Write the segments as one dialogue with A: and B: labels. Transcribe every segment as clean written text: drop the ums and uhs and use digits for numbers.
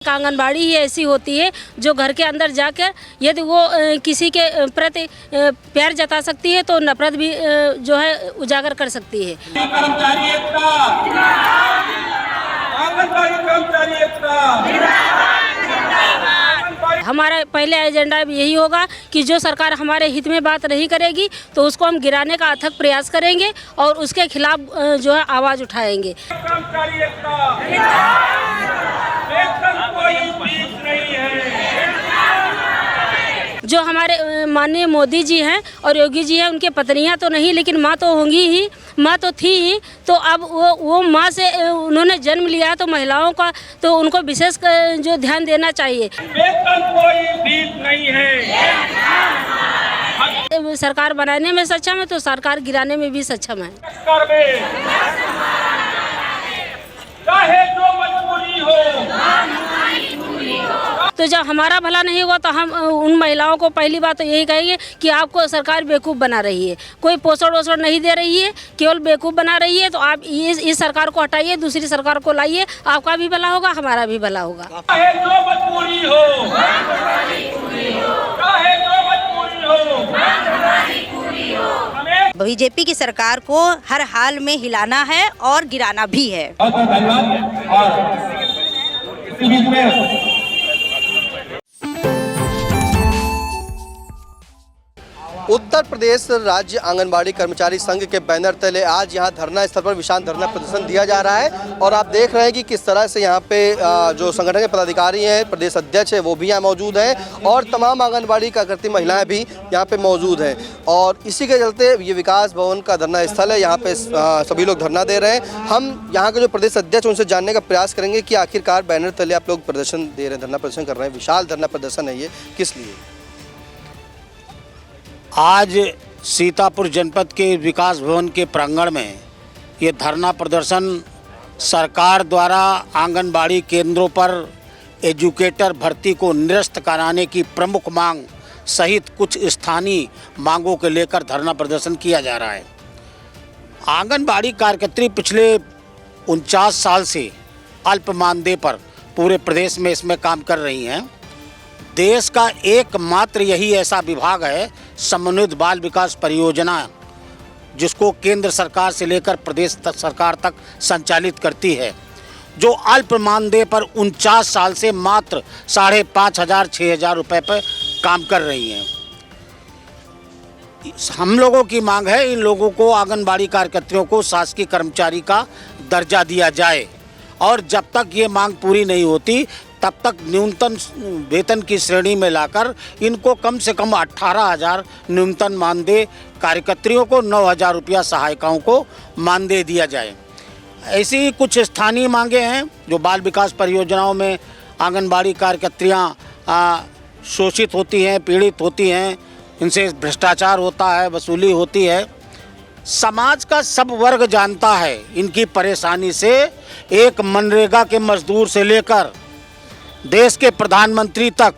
A: आंगनबाड़ी ही ऐसी होती है जो घर के अंदर जाकर यदि वो किसी के प्रति प्यार जता सकती है तो नफरत भी जो है उजागर कर सकती है।
B: कर्मचारी एकता, आंगनबाड़ी कर्मचारी एकता।
A: हमारा पहले एजेंडा यही होगा कि जो सरकार हमारे हित में बात नहीं करेगी तो उसको हम गिराने का अथक प्रयास करेंगे और उसके खिलाफ जो है आवाज़ उठाएंगे।
B: कर्मचारी एकता, वेतन कोई बीच नहीं है।
A: जो हमारे माननीय मोदी जी हैं और योगी जी हैं, उनके पत्नियां तो नहीं लेकिन माँ तो होंगी ही, माँ तो थी ही। तो अब वो माँ से उन्होंने जन्म लिया तो महिलाओं का तो उनको विशेष जो ध्यान देना चाहिए।
B: वेतन कोई बीच नहीं है।
A: सरकार बनाने में सक्षम है तो सरकार गिराने में भी सक्षम है।
B: चाहे जो मजबूरी हो।
A: तो जब हमारा भला नहीं होगा तो हम उन महिलाओं को पहली बात तो यही कहेंगे कि आपको सरकार बेवकूफ़ बना रही है, कोई पोषण वोषण नहीं दे रही है, केवल बेवकूफ़ बना रही है। तो आप इस सरकार को हटाइए, दूसरी सरकार को लाइए, आपका भी भला होगा, हमारा भी भला होगा।
B: चाहे जो मजबूरी हो, चाहे जो मजबूरी हो।
C: बीजेपी की सरकार को हर हाल में हिलाना है और गिराना भी है।
D: उत्तर प्रदेश राज्य आंगनबाड़ी कर्मचारी संघ के बैनर तले आज यहाँ धरना स्थल पर विशाल धरना प्रदर्शन दिया जा रहा है और आप देख रहे हैं कि किस तरह से यहाँ पे जो संगठन के पदाधिकारी हैं, प्रदेश अध्यक्ष है वो भी यहाँ मौजूद हैं और तमाम आंगनबाड़ी कार्यकर्ती महिलाएं भी यहाँ पे मौजूद हैं। और इसी के चलते ये विकास भवन का धरना स्थल है, यहाँ पे सभी लोग धरना दे रहे हैं। हम यहाँ के जो प्रदेश अध्यक्ष उनसे जानने का प्रयास करेंगे कि आखिरकार बैनर तले आप लोग प्रदर्शन दे रहे हैं, धरना प्रदर्शन कर रहे हैं, विशाल धरना प्रदर्शन है, ये किस लिए?
E: आज सीतापुर जनपद के विकास भवन के प्रांगण में ये धरना प्रदर्शन सरकार द्वारा आंगनबाड़ी केंद्रों पर एजुकेटर भर्ती को निरस्त कराने की प्रमुख मांग सहित कुछ स्थानीय मांगों को लेकर धरना प्रदर्शन किया जा रहा है। आंगनबाड़ी कार्यकर्त्री पिछले 49 साल से अल्प मानदेय पर पूरे प्रदेश में इसमें काम कर रही हैं। देश का एकमात्र यही ऐसा विभाग है समन्वित बाल विकास परियोजना, जिसको केंद्र सरकार से लेकर प्रदेश तक सरकार तक संचालित करती है, जो अल्प मानदेय पर 49 साल से मात्र 5,500-6,000 रुपये पर काम कर रही हैं। हम लोगों की मांग है इन लोगों को, आंगनबाड़ी कार्यकर्तियों को शासकीय कर्मचारी का दर्जा दिया जाए और जब तक ये मांग पूरी नहीं होती तब तक न्यूनतम वेतन की श्रेणी में लाकर इनको कम से कम 18,000 न्यूनतम मानदेय कार्यकर्तियों को, 9,000 रुपया सहायिकाओं को मानदेय दिया जाए। ऐसी कुछ स्थानीय मांगे हैं जो बाल विकास परियोजनाओं में आंगनबाड़ी कार्यकर्तियाँ शोषित होती हैं, पीड़ित होती हैं, इनसे भ्रष्टाचार होता है, वसूली होती है। समाज का सब वर्ग जानता है इनकी परेशानी से। एक मनरेगा के मजदूर से लेकर देश के प्रधानमंत्री तक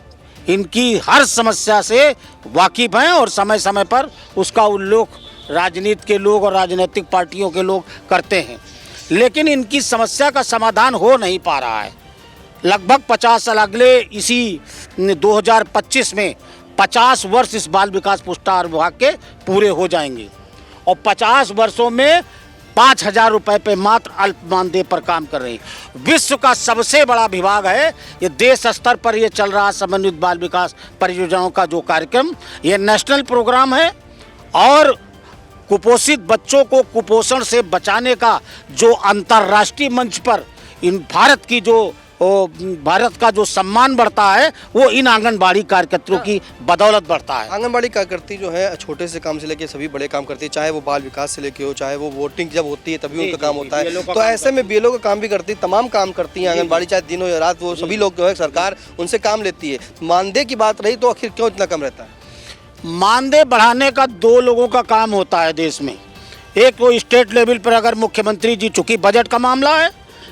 E: इनकी हर समस्या से वाकिफ़ हैं और समय समय पर उसका उल्लेख राजनीति के लोग और राजनीतिक पार्टियों के लोग करते हैं, लेकिन इनकी समस्या का समाधान हो नहीं पा रहा है। लगभग 50 साल अगले इसी 2025 में 50 वर्ष इस बाल विकास पुरस्कार विभाग के पूरे हो जाएंगे और 50 वर्षों में 5,000 रुपये पे मात्र अल्प मानदेय पर काम कर रही है। विश्व का सबसे बड़ा विभाग है ये, देश स्तर पर ये चल रहा समन्वित बाल विकास परियोजनाओं का जो कार्यक्रम, ये नेशनल प्रोग्राम है और कुपोषित बच्चों को कुपोषण से बचाने का जो अंतर्राष्ट्रीय मंच पर इन भारत का जो सम्मान बढ़ता है वो इन आंगनबाड़ी कार्यकर्तियों की बदौलत बढ़ता है।
D: आंगनबाड़ी कार्यकर्ती जो है छोटे से काम से लेके सभी बड़े काम करती है, चाहे वो बाल विकास से लेके हो, चाहे वो वोटिंग जब होती है तभी उनका काम होता है। तो ऐसे में बीएलओ का काम भी करती है, तमाम काम करती है आंगनबाड़ी, चाहे दिनों या रात, वो सभी लोग जो है सरकार उनसे काम लेती है। मानदेय की बात रही तो आखिर क्यों इतना कम रहता है?
E: मानदेय बढ़ाने का 2 लोगों का काम होता है देश में। एक तो स्टेट लेवल पर अगर मुख्यमंत्री जी, चूँकि बजट का मामला है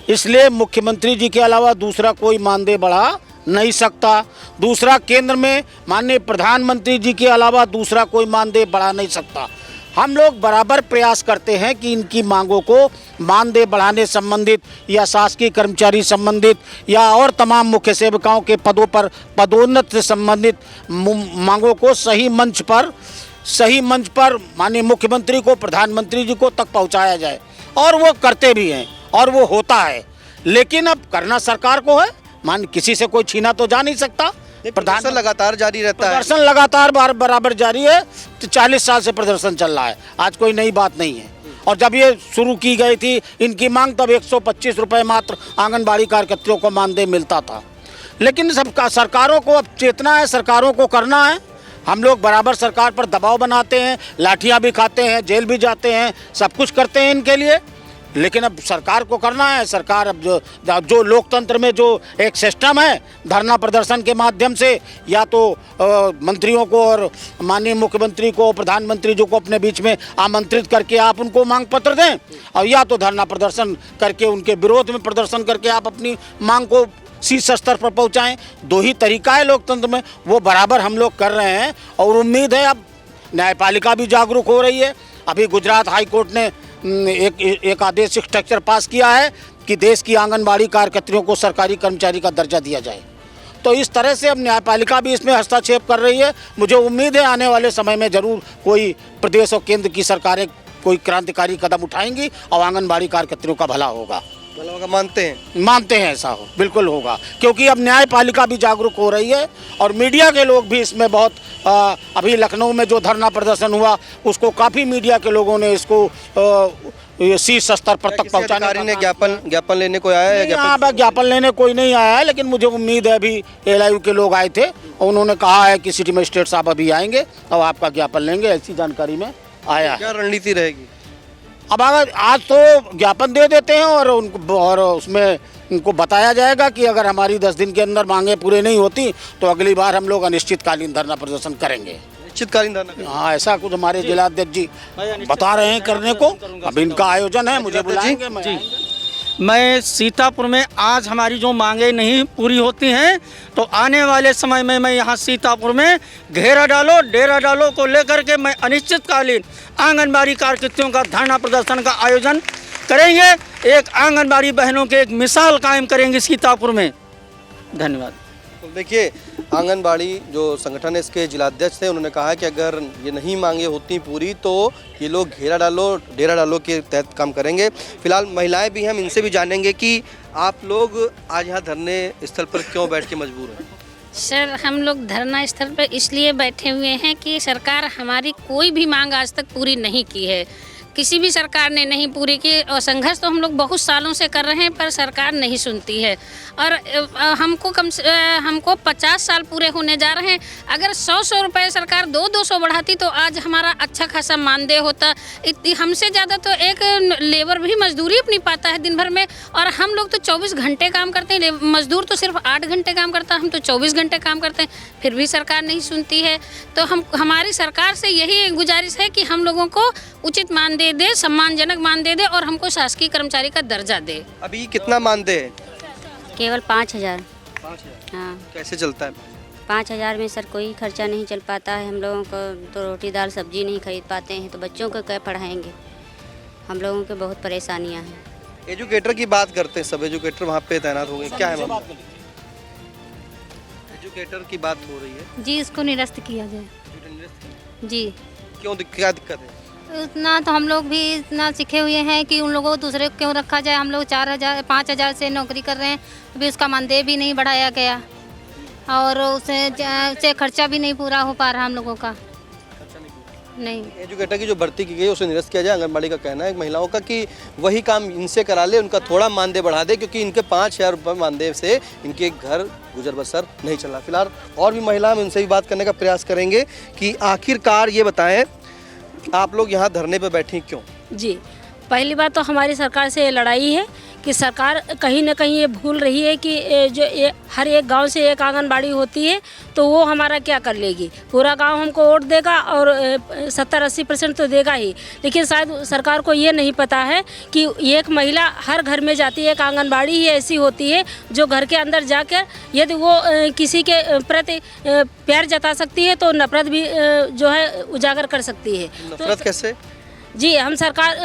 E: इसलिए मुख्यमंत्री जी के अलावा दूसरा कोई मानदेय बढ़ा नहीं सकता। दूसरा, केंद्र में माननीय प्रधानमंत्री जी के अलावा दूसरा कोई मानदेय बढ़ा नहीं सकता। हम लोग बराबर प्रयास करते हैं कि इनकी मांगों को मानदेय बढ़ाने संबंधित या शासकीय कर्मचारी संबंधित या और तमाम मुख्य सेवकाओं के पदों पर पदोन्नति से संबंधित मांगों को सही मंच पर माननीय मुख्यमंत्री को, प्रधानमंत्री जी को तक पहुंचाया जाए, और वो करते भी हैं और वो होता है। लेकिन अब करना सरकार को है, मान किसी से कोई छीना तो जा नहीं सकता।
D: प्रदर्शन लगातार जारी रहता है।
E: प्रदर्शन लगातार बराबर जारी है। तो 40 साल से प्रदर्शन चल रहा है, आज कोई नई बात नहीं है। और जब ये शुरू की गई थी इनकी मांग, तब 125 रुपये मात्र आंगनबाड़ी कार्यकर्तियों को मानदेय मिलता था। लेकिन सबका सरकारों को अब चेतना है, सरकारों को करना है। हम लोग बराबर सरकार पर दबाव बनाते हैं, लाठियाँ भी खाते हैं, जेल भी जाते हैं, सब कुछ करते हैं इनके लिए। लेकिन अब सरकार को करना है। सरकार अब जो लोकतंत्र में जो एक सिस्टम है, धरना प्रदर्शन के माध्यम से या तो मंत्रियों को और माननीय मुख्यमंत्री को, प्रधानमंत्री जी को अपने बीच में आमंत्रित करके आप उनको मांग पत्र दें, और या तो धरना प्रदर्शन करके उनके विरोध में प्रदर्शन करके आप अपनी मांग को शीर्ष स्तर पर पहुंचाएं। दो ही तरीका है लोकतंत्र में, वो बराबर हम लोग कर रहे हैं। और उम्मीद है अब न्यायपालिका भी जागरूक हो रही है। अभी गुजरात हाई कोर्ट ने एक आदेश स्ट्रक्चर पास किया है कि देश की आंगनबाड़ी कार्यकर्तियों को सरकारी कर्मचारी का दर्जा दिया जाए। तो इस तरह से अब न्यायपालिका भी इसमें हस्तक्षेप कर रही है। मुझे उम्मीद है आने वाले समय में ज़रूर कोई प्रदेश और केंद्र की सरकारें कोई क्रांतिकारी कदम उठाएंगी और आंगनबाड़ी कार्यकर्तियों का भला होगा।
D: मानते हैं
E: ऐसा हो, बिल्कुल होगा, क्योंकि अब न्यायपालिका भी जागरूक हो रही है और मीडिया के लोग भी इसमें बहुत अभी लखनऊ में जो धरना प्रदर्शन हुआ उसको काफ़ी मीडिया के लोगों ने इसको शीर्ष स्तर पर तक पहुँचाने
D: ने ज्ञापन लेने को आया है?
E: यहाँ ज्ञापन लेने कोई नहीं आया है, लेकिन मुझे उम्मीद है अभी LIU के लोग आए थे, उन्होंने कहा है कि सिटी मजिस्ट्रेट साहब अभी आएंगे और आपका ज्ञापन लेंगे, ऐसी जानकारी में आया है।
D: क्या रणनीति रहेगी?
E: अब अगर आज तो ज्ञापन दे देते हैं और उसमें उनको बताया जाएगा कि अगर हमारी 10 दिन के अंदर मांगे पूरे नहीं होती तो अगली बार हम लोग अनिश्चितकालीन धरना प्रदर्शन करेंगे।
D: अनिश्चितकालीन धरना?
E: हाँ, ऐसा कुछ हमारे जिलाध्यक्ष जी बता रहे हैं करने को। अब इनका आयोजन है, मुझे बुलाएंगे।
F: मैं सीतापुर में आज हमारी जो मांगे नहीं पूरी होती हैं तो आने वाले समय में मैं यहाँ सीतापुर में घेरा डालो डेरा डालो को लेकर के मैं अनिश्चितकालीन आंगनबाड़ी कार्यकर्तियों का धरना प्रदर्शन का आयोजन करेंगे। एक आंगनबाड़ी बहनों के एक मिसाल कायम करेंगे सीतापुर में। धन्यवाद।
D: तो देखिए, आंगनबाड़ी जो संगठन है इसके जिलाध्यक्ष थे, उन्होंने कहा कि अगर ये नहीं मांगे होती पूरी तो ये लोग घेरा डालो डेरा डालो के तहत काम करेंगे। फिलहाल महिलाएं भी, हम इनसे भी जानेंगे कि आप लोग आज यहाँ धरने स्थल पर क्यों बैठ के मजबूर हैं?
G: सर, हम लोग धरना स्थल पर इसलिए बैठे हुए हैं कि सरकार हमारी कोई भी मांग आज तक पूरी नहीं की है, किसी भी सरकार ने नहीं पूरी की। और संघर्ष तो हम लोग बहुत सालों से कर रहे हैं पर सरकार नहीं सुनती है। और हमको 50 साल पूरे होने जा रहे हैं। अगर 100 रुपये सरकार 200 बढ़ाती तो आज हमारा अच्छा खासा मानदेय होता। हमसे ज़्यादा तो एक लेबर भी मजदूरी अपनी पाता है दिन भर में, और हम लोग तो 24 घंटे काम करते हैं। मजदूर तो सिर्फ 8 घंटे काम करता है, हम तो 24 घंटे काम करते हैं, फिर भी सरकार नहीं सुनती है। तो हमारी सरकार से यही गुजारिश है कि हम लोगों को उचित मानदेय दे, सम्मानजनक मानदेय दे और हमको शासकीय कर्मचारी का दर्जा दे।
D: अभी कितना मानदेय है?
G: केवल 5,000।
D: 5,000?
G: हाँ,
D: कैसे चलता है?
G: 5,000 में सर कोई खर्चा नहीं चल पाता है। हम लोगों को तो रोटी दाल सब्जी नहीं खरीद पाते हैं, तो बच्चों को क्या पढ़ाएंगे। हम लोगों को बहुत परेशानियां हैं।
D: एजुकेटर की बात करते हैं, सब एजुकेटर वहाँ पे तैनात हो गए, क्या है मामला? एजुकेटर की बात हो रही है
H: जी, इसको निरस्त किया जाए जी।
D: क्यों, क्या दिक्कत है?
H: उतना तो हम लोग भी इतना सीखे हुए हैं कि उन लोगों को दूसरे को क्यों रखा जाए। हम लोग 4,000-5,000 से नौकरी कर रहे हैं, अभी उसका मानदेय भी नहीं बढ़ाया गया और उससे खर्चा भी नहीं पूरा हो पा रहा हम लोगों का। नहीं,
D: एजुकेटर की जो भर्ती की गई उसे निरस्त किया जाए। आंगनबाड़ी का कहना है महिलाओं का कि वही काम इनसे करा ले, उनका थोड़ा मानदेय बढ़ा दे, क्योंकि इनके 5,000 रुपये मानदेय से इनके घर गुजर बसर नहीं चल रहा। फिलहाल और भी महिला, हम उनसे भी बात करने का प्रयास करेंगे कि आखिरकार ये बताएं आप लोग यहाँ धरने पर बैठी क्यों?
A: जी, पहली बात तो हमारी सरकार से ये लड़ाई है कि सरकार कहीं ना कहीं ये भूल रही है कि हर एक गांव से एक आंगनबाड़ी होती है, तो वो हमारा क्या कर लेगी। पूरा गांव हमको वोट देगा और 70-80% तो देगा ही, लेकिन शायद सरकार को ये नहीं पता है कि एक महिला हर घर में जाती है। एक आंगनबाड़ी ही ऐसी होती है जो घर के अंदर जाकर यदि वो किसी के प्रति प्यार जता सकती है तो नफरत भी जो है उजागर कर सकती है।
D: नफरत कैसे?
A: जी, हम सरकार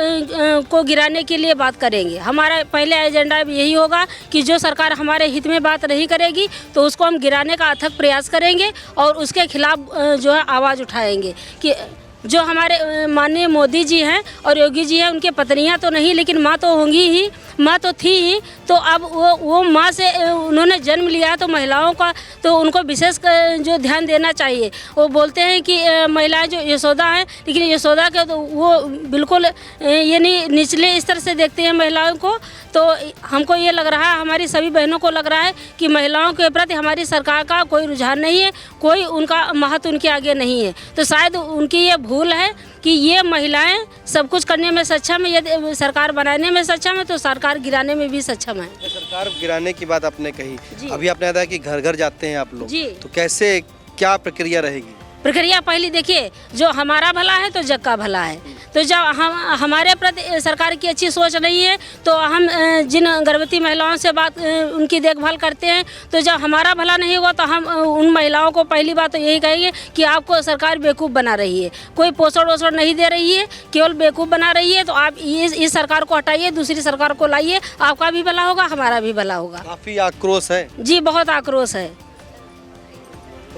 A: को गिराने के लिए बात करेंगे। हमारा पहले एजेंडा यही होगा कि जो सरकार हमारे हित में बात नहीं करेगी तो उसको हम गिराने का अथक प्रयास करेंगे और उसके खिलाफ जो है आवाज़ उठाएंगे कि जो हमारे माननीय मोदी जी हैं और योगी जी हैं, उनके पत्नियां तो नहीं लेकिन माँ तो होंगी ही, माँ तो थी ही। तो अब वो माँ से उन्होंने जन्म लिया है तो महिलाओं का तो उनको विशेष जो ध्यान देना चाहिए। वो बोलते हैं कि महिलाएं जो यशोदा हैं, लेकिन यशोदा के तो वो बिल्कुल ये नहीं निचले स्तर से देखते हैं महिलाओं को। तो हमको ये लग रहा है, हमारी सभी बहनों को लग रहा है कि महिलाओं के प्रति हमारी सरकार का कोई रुझान नहीं है, कोई उनका महत्व उनके आगे नहीं है। तो शायद उनकी ये भूल है कि ये महिलाएं सब कुछ करने में सक्षम है। यदि सरकार बनाने में सक्षम है तो सरकार गिराने में भी सक्षम है।
D: सरकार गिराने की बात आपने कही, अभी आपने बताया कि घर घर जाते हैं आप लोग,
A: जी।
D: तो कैसे क्या प्रक्रिया रहेगी?
A: प्रक्रिया पहले देखिए, जो हमारा भला है तो जग का भला है। तो जब हमारे प्रति सरकार की अच्छी सोच नहीं है तो हम जिन गर्भवती महिलाओं से बात उनकी देखभाल करते हैं, तो जब हमारा भला नहीं होगा तो हम उन महिलाओं को पहली बात तो यही कहेंगे कि आपको सरकार बेवकूफ़ बना रही है, कोई पोषण वोषण नहीं दे रही है, केवल बेवकूफ़ बना रही है। तो आप इस सरकार को हटाइए, दूसरी सरकार को लाइए, आपका भी भला होगा, हमारा भी भला होगा।
D: काफ़ी आक्रोश है।
A: जी, बहुत आक्रोश है।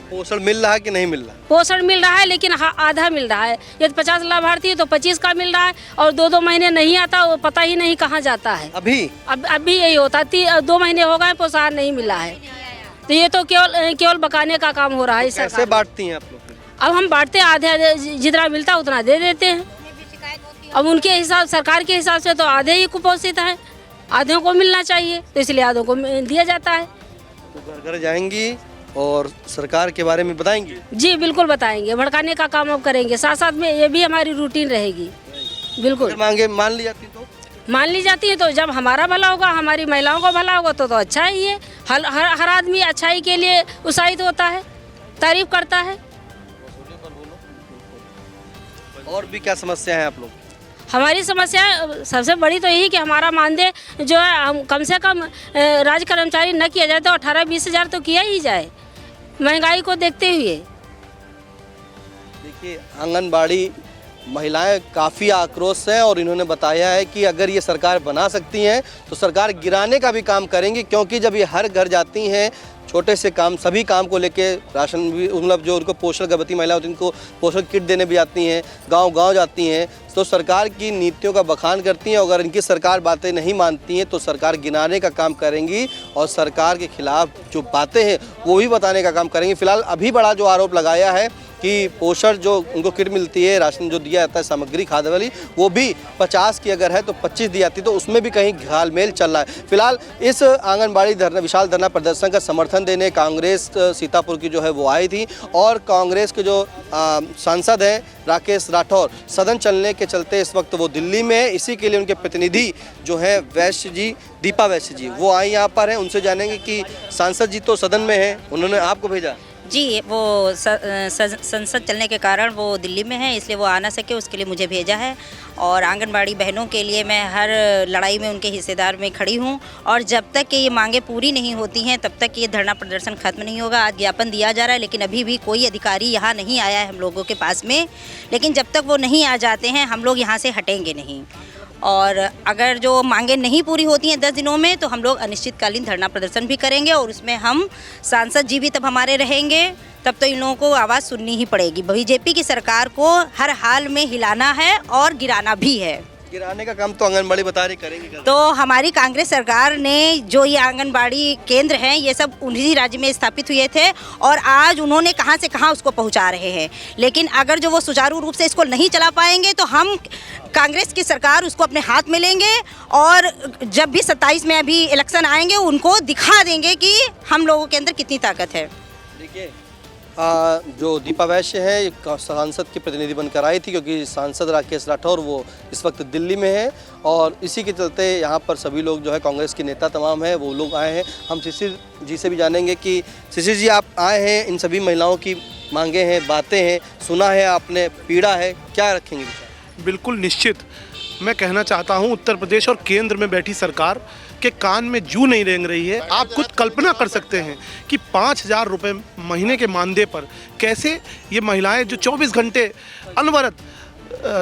D: पोषण मिल रहा है कि नहीं मिल रहा?
A: पोषण मिल रहा है लेकिन आधा मिल रहा है। यदि 50 लाभार्थी है तो 25 का मिल रहा है और 2-2 महीने नहीं आता, वो पता ही नहीं कहाँ जाता है। अब भी यही होता है, 2 महीने हो गए प्रोत्साहन नहीं मिला है। तो ये तो केवल बकाने का काम हो रहा है।
D: कैसे बांटती हैं आप लोग?
A: अब हम बांटते हैं, आधे जितना मिलता है उतना दे देते हैं। अब उनके हिसाब, सरकार के हिसाब से तो आधे ही कुपोषित है, आधे को मिलना चाहिए, तो इसलिए आधों को दिया जाता है।
D: तो घर घर जाएंगी और सरकार के बारे में बताएंगी?
A: जी बिल्कुल बताएंगे, भड़काने का काम अब करेंगे, साथ साथ में ये भी हमारी रूटीन रहेगी। बिल्कुल।
D: मांगे मान ली जाती तो?
A: मान ली जाती है तो जब हमारा भला होगा, हमारी महिलाओं का भला होगा तो अच्छा ही है। हर आदमी अच्छाई के लिए उत्साहित होता है, तारीफ करता है।
D: और भी क्या समस्या है आप लोग?
A: हमारी समस्या सबसे बड़ी तो यही कि हमारा मानदेय जो है हम कम से कम राज्य कर्मचारी न किया जाए तो 18-20 हज़ार तो किया ही जाए, महंगाई को देखते हुए।
D: देखिए, आंगनबाड़ी महिलाएं काफ़ी आक्रोश हैं और इन्होंने बताया है कि अगर ये सरकार बना सकती हैं तो सरकार गिराने का भी काम करेंगी, क्योंकि जब ये हर घर जाती हैं छोटे से काम, सभी काम को लेके राशन भी, मतलब जो उनको पोषण, गर्भवती महिला होती हैं उनको पोषण किट देने भी आती हैं, गांव-गांव जाती हैं, तो सरकार की नीतियों का बखान करती हैं। अगर इनकी सरकार बातें नहीं मानती हैं तो सरकार गिनाने का काम करेंगी और सरकार के खिलाफ जो बातें हैं वो भी बताने का काम करेंगी। फिलहाल अभी बड़ा जो आरोप लगाया है कि पोषण जो उनको किट मिलती है, राशन जो दिया जाता है, सामग्री खाद्य वाली, वो भी 50 की अगर है तो 25 दी जाती है, तो उसमें भी कहीं घालमेल चल रहा है। फिलहाल इस आंगनबाड़ी धरना, विशाल धरना प्रदर्शन का समर्थन देने कांग्रेस सीतापुर की जो है वो आई थी और कांग्रेस के जो सांसद हैं राकेश राठौर, सदन चलने के चलते इस वक्त वो दिल्ली में है। इसी के लिए उनके प्रतिनिधि जो है वैश्य जी, दीपा वैश्य जी, वो आई यहाँ पर हैं। उनसे जानेंगे कि सांसद जी तो सदन में हैं, उन्होंने आपको भेजा?
C: जी, वो संसद चलने के कारण वो दिल्ली में है, इसलिए वो आ ना सके, उसके लिए मुझे भेजा है। और आंगनबाड़ी बहनों के लिए मैं हर लड़ाई में उनके हिस्सेदार में खड़ी हूँ और जब तक कि ये मांगें पूरी नहीं होती हैं तब तक ये धरना प्रदर्शन खत्म नहीं होगा। आज ज्ञापन दिया जा रहा है लेकिन अभी भी कोई अधिकारी यहाँ नहीं आया है हम लोगों के पास में, लेकिन जब तक वो नहीं आ जाते हैं हम लोग यहाँ से हटेंगे नहीं। और अगर जो मांगें नहीं पूरी होती हैं 10 दिनों में तो हम लोग अनिश्चितकालीन धरना प्रदर्शन भी करेंगे और उसमें हम सांसद जी भी तब हमारे रहेंगे, तब तो इन लोगों को आवाज़ सुननी ही पड़ेगी। बीजेपी की सरकार को हर हाल में हिलाना है और गिराना भी है।
D: गिराने का काम तो आंगनबाड़ी बता रही करेंगे।
C: तो हमारी कांग्रेस सरकार ने जो ये आंगनबाड़ी केंद्र हैं ये सब उन्हीं राज्य में स्थापित हुए थे और आज उन्होंने कहां से कहां उसको पहुंचा रहे हैं, लेकिन अगर जो वो सुचारू रूप से इसको नहीं चला पाएंगे तो हम कांग्रेस की सरकार उसको अपने हाथ में लेंगे और जब भी 27 में अभी इलेक्शन आएंगे उनको दिखा देंगे कि हम लोगों के अंदर कितनी ताकत है।
D: देखिए, जो दीपा वैश्य है एक सांसद की प्रतिनिधि बनकर आई थी, क्योंकि सांसद राकेश राठौर वो इस वक्त दिल्ली में है और इसी के चलते यहाँ पर सभी लोग जो है कांग्रेस के नेता तमाम हैं वो लोग आए हैं। हम शिशिर जी से भी जानेंगे कि शिशिर जी आप आए हैं, इन सभी महिलाओं की मांगे हैं, बातें हैं, सुना है आपने, पीड़ा है, क्या रखेंगे विचार?
I: बिल्कुल निश्चित मैं कहना चाहता हूं, उत्तर प्रदेश और केंद्र में बैठी सरकार के कान में जू नहीं रेंग रही है। आप खुद कल्पना कर सकते हैं कि 5,000 रुपये महीने के मानदेय पर कैसे ये महिलाएं जो 24 घंटे अनवरत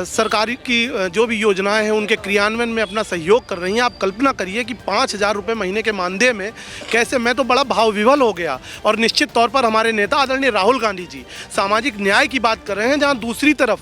I: सरकारी की जो भी योजनाएं हैं उनके क्रियान्वयन में अपना सहयोग कर रही हैं। आप कल्पना करिए कि 5,000 रुपये महीने के मानदेय में कैसे, मैं तो बड़ा भाव विह्वल हो गया। और निश्चित तौर पर हमारे नेता आदरणीय राहुल गांधी जी सामाजिक न्याय की बात कर रहे हैं, जहां दूसरी तरफ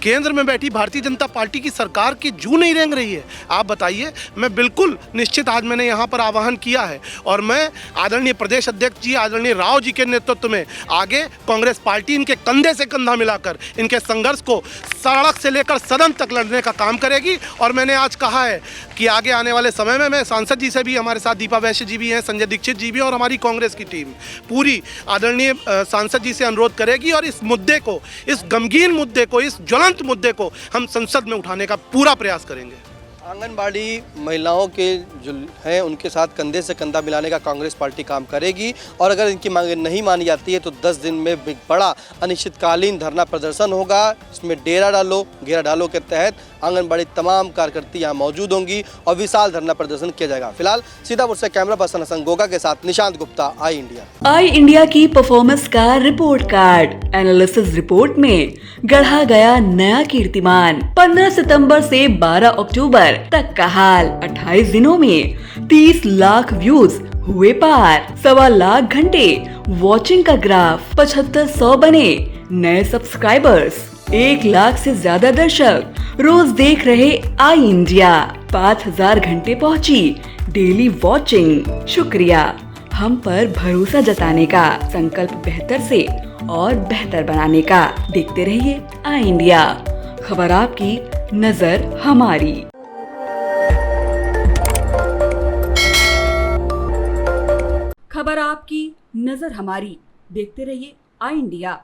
I: केंद्र में बैठी भारतीय जनता पार्टी की सरकार की जू नहीं रेंग रही है। आप बताइए, मैं बिल्कुल निश्चित आज मैंने यहाँ पर आह्वान किया है और मैं आदरणीय प्रदेश अध्यक्ष जी आदरणीय राव जी के नेतृत्व में आगे कांग्रेस पार्टी इनके कंधे से कंधा मिलाकर इनके संघर्ष को सड़क से लेकर सदन तक लड़ने का काम करेगी। और मैंने आज कहा है कि आगे आने वाले समय में मैं सांसद जी से भी, हमारे साथ दीपा वैश्य जी भी हैं, संजय दीक्षित जी भी, और हमारी कांग्रेस की टीम पूरी आदरणीय सांसद जी से अनुरोध करेगी और इस मुद्दे को, इस गमगीन मुद्दे को, इस ज्वलंत मुद्दे को हम संसद में उठाने का पूरा प्रयास करेंगे।
D: आंगनबाड़ी महिलाओं के जो हैं उनके साथ कंधे से कंधा मिलाने का कांग्रेस पार्टी काम करेगी और अगर इनकी मांगें नहीं मानी जाती है तो 10 दिन में बड़ा अनिश्चितकालीन धरना प्रदर्शन होगा। इसमें डेरा डालो घेरा डालो के तहत आंगनबाड़ी तमाम कार्यकर्ती यहाँ मौजूद होंगी और विशाल धरना प्रदर्शन किया जाएगा। फिलहाल सीतापुर से कैमरा पर्सन हसन गोगा के साथ निशांत गुप्ता, आई इंडिया।
J: आई इंडिया की परफॉर्मेंस का रिपोर्ट कार्ड एनालिसिस रिपोर्ट में गढ़ा गया नया कीर्तिमान। 15 सितंबर से 12 अक्टूबर तक का हाल, 28 दिनों में 30 लाख व्यूज हुए पार, 1.25 लाख घंटे वॉचिंग का ग्राफ, 7500 बने नए सब्सक्राइबर्स, 1 लाख से ज्यादा दर्शक रोज देख रहे आई इंडिया, 5000 घंटे पहुंची डेली वॉचिंग। शुक्रिया हम पर भरोसा जताने का, संकल्प बेहतर से और बेहतर बनाने का। देखते रहिए आई इंडिया, खबर आपकी, नजर हमारी। खबर आपकी, नजर हमारी। देखते रहिए आई इंडिया।